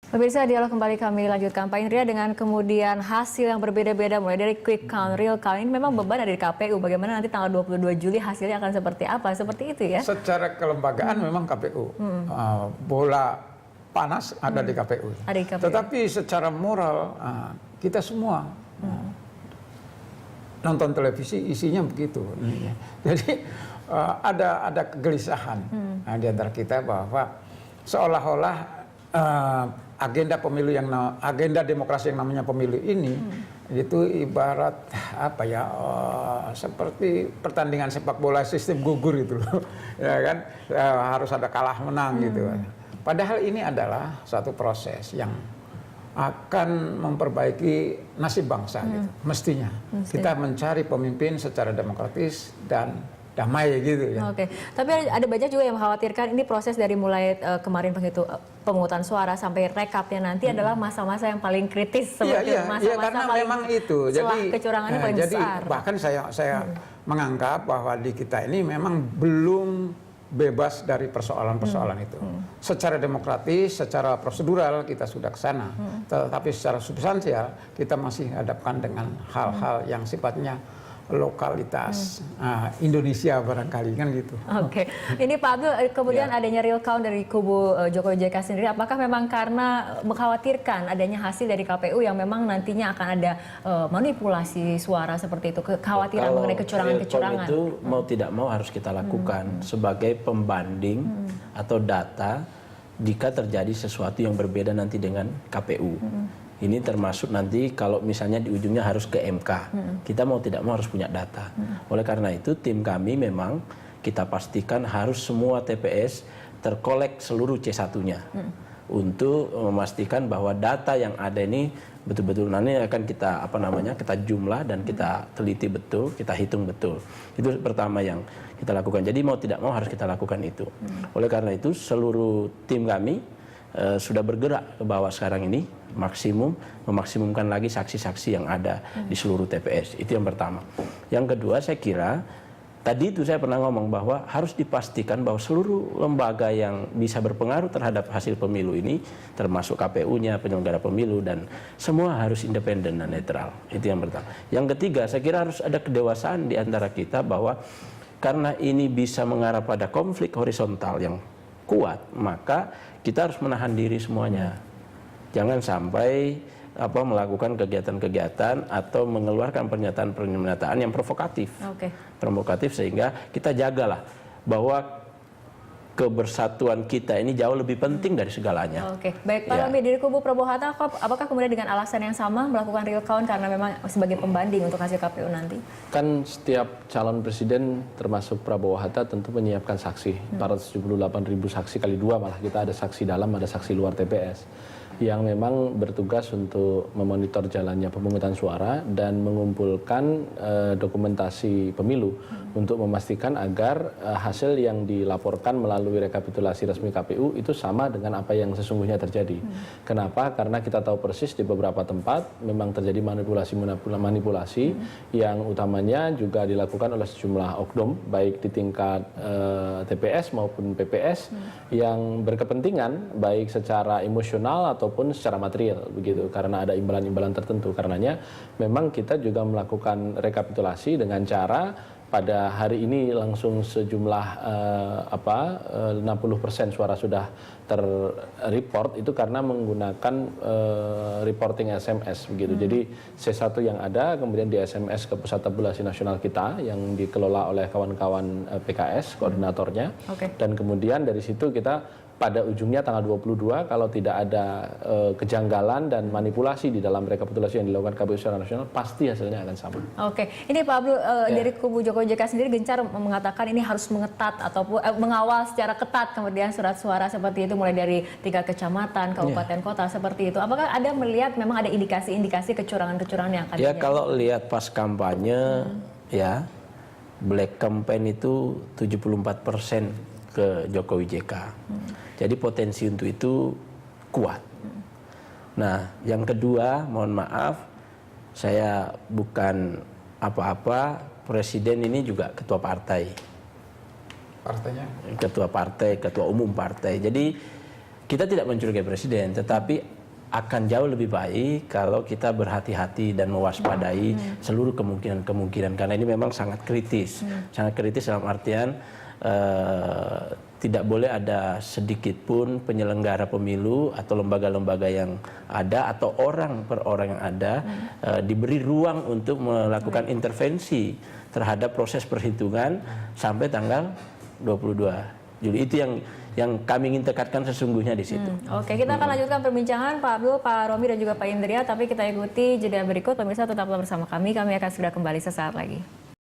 Pemirsa, dialog kembali kami lanjutkan. Pak Indria, dengan kemudian hasil yang berbeda-beda mulai dari quick count, real count, ini memang beban ada di KPU. Bagaimana nanti tanggal 22 Juli hasilnya akan seperti apa? Seperti itu ya? Secara kelembagaan memang KPU. Bola panas ada di KPU. Ada di KPU. Tetapi secara moral kita semua nonton televisi isinya begitu. Jadi ada kegelisahan di antara kita bahwa seolah-olah agenda demokrasi yang namanya pemilu ini itu ibarat apa ya, seperti pertandingan sepak bola sistem gugur itu loh. Ya kan, harus ada kalah menang gitu. Padahal ini adalah satu proses yang akan memperbaiki nasib bangsa gitu. Mestinya kita mencari pemimpin secara demokratis dan damai gitu ya. Oke, tapi ada banyak juga yang mengkhawatirkan ini proses dari mulai kemarin pemungutan suara sampai rekapnya nanti adalah masa-masa yang paling kritis seperti masa-masa karena paling memang itu. Jadi kecurangannya paling besar. Bahkan saya menganggap bahwa di kita ini memang belum bebas dari persoalan-persoalan itu. Secara demokratis, secara prosedural kita sudah ke sana. Tetapi secara substansial kita masih hadapkan dengan hal-hal yang sifatnya lokalitas Indonesia barangkali kan gitu. Oke, ini Pak Abdul, kemudian adanya real count dari kubu Jokowi JK sendiri, apakah memang karena mengkhawatirkan adanya hasil dari KPU yang memang nantinya akan ada manipulasi suara seperti itu, kekhawatiran mengenai kecurangan-kecurangan? Itu mau tidak mau harus kita lakukan sebagai pembanding atau data jika terjadi sesuatu yang berbeda nanti dengan KPU. Ini termasuk nanti kalau misalnya di ujungnya harus ke MK. Kita mau tidak mau harus punya data. Oleh karena itu tim kami memang kita pastikan harus semua TPS terkolek seluruh C1-nya. Untuk memastikan bahwa data yang ada ini betul-betul nanti akan kita jumlah dan kita teliti betul, kita hitung betul. Itu pertama yang kita lakukan. Jadi mau tidak mau harus kita lakukan itu. Oleh karena itu seluruh tim kami sudah bergerak ke bawah sekarang ini memaksimumkan lagi saksi-saksi yang ada di seluruh TPS. Itu yang pertama. Yang kedua, saya kira tadi itu saya pernah ngomong bahwa harus dipastikan bahwa seluruh lembaga yang bisa berpengaruh terhadap hasil pemilu ini, termasuk KPU-nya, penyelenggara pemilu, dan semua harus independen dan netral. Itu yang pertama. Yang ketiga, saya kira harus ada kedewasaan di antara kita bahwa karena ini bisa mengarah pada konflik horizontal yang kuat, maka kita harus menahan diri semuanya. Jangan sampai melakukan kegiatan-kegiatan atau mengeluarkan pernyataan-pernyataan yang provokatif. Provokatif sehingga kita jagalah bahwa kebersatuan kita ini jauh lebih penting dari segalanya. Baik, Pak Lambi, dari kubu Prabowo Hatta, apakah kemudian dengan alasan yang sama melakukan real count karena memang sebagai pembanding untuk hasil KPU nanti? Kan setiap calon presiden termasuk Prabowo Hatta tentu menyiapkan saksi. 478.000 saksi kali 2, malah kita ada saksi dalam, ada saksi luar TPS. Yang memang bertugas untuk memonitor jalannya pemungutan suara dan mengumpulkan dokumentasi pemilu untuk memastikan agar hasil yang dilaporkan melalui rekapitulasi resmi KPU itu sama dengan apa yang sesungguhnya terjadi. Kenapa? Karena kita tahu persis di beberapa tempat memang terjadi manipulasi yang utamanya juga dilakukan oleh sejumlah oknum baik di tingkat TPS maupun PPS yang berkepentingan baik secara emosional ataupun secara material begitu, karena ada imbalan-imbalan tertentu. Karenanya memang kita juga melakukan rekapitulasi dengan cara pada hari ini langsung sejumlah 60% suara sudah terreport itu karena menggunakan reporting SMS begitu. Jadi C1 yang ada kemudian di SMS ke Pusat Tabulasi Nasional kita yang dikelola oleh kawan-kawan PKS koordinatornya. Dan kemudian dari situ kita pada ujungnya tanggal 22 kalau tidak ada kejanggalan dan manipulasi di dalam rekapitulasi yang dilakukan KPU secara nasional pasti hasilnya akan sama. Ini Pak Abdul, dari kubu Jokowi JK sendiri gencar mengatakan ini harus mengetat ataupun mengawal secara ketat kemudian surat suara seperti itu mulai dari tingkat kecamatan, kabupaten, kota seperti itu. Apakah ada melihat memang ada indikasi-indikasi kecurangan-kecurangan yang akan terjadi? Kalau lihat pas kampanye black campaign itu 74% ke Jokowi JK. Jadi potensi untuk itu kuat. Nah, yang kedua, mohon maaf, saya bukan apa-apa, presiden ini juga ketua partai. Ketua partai, ketua umum partai. Jadi kita tidak mencurigai presiden, tetapi akan jauh lebih baik kalau kita berhati-hati dan mewaspadai seluruh kemungkinan-kemungkinan, karena ini memang sangat kritis. Sangat kritis dalam artian tidak boleh ada sedikit pun penyelenggara pemilu atau lembaga-lembaga yang ada atau orang per orang yang ada diberi ruang untuk melakukan intervensi terhadap proses perhitungan sampai tanggal 22 Juli. Itu yang kami ingin tekankan sesungguhnya di situ. Oke, kita akan lanjutkan perbincangan Pak Abdul, Pak Romi dan juga Pak Indria, tapi kita ikuti jeda berikut. Pemirsa tetaplah bersama kami akan segera kembali sesaat lagi.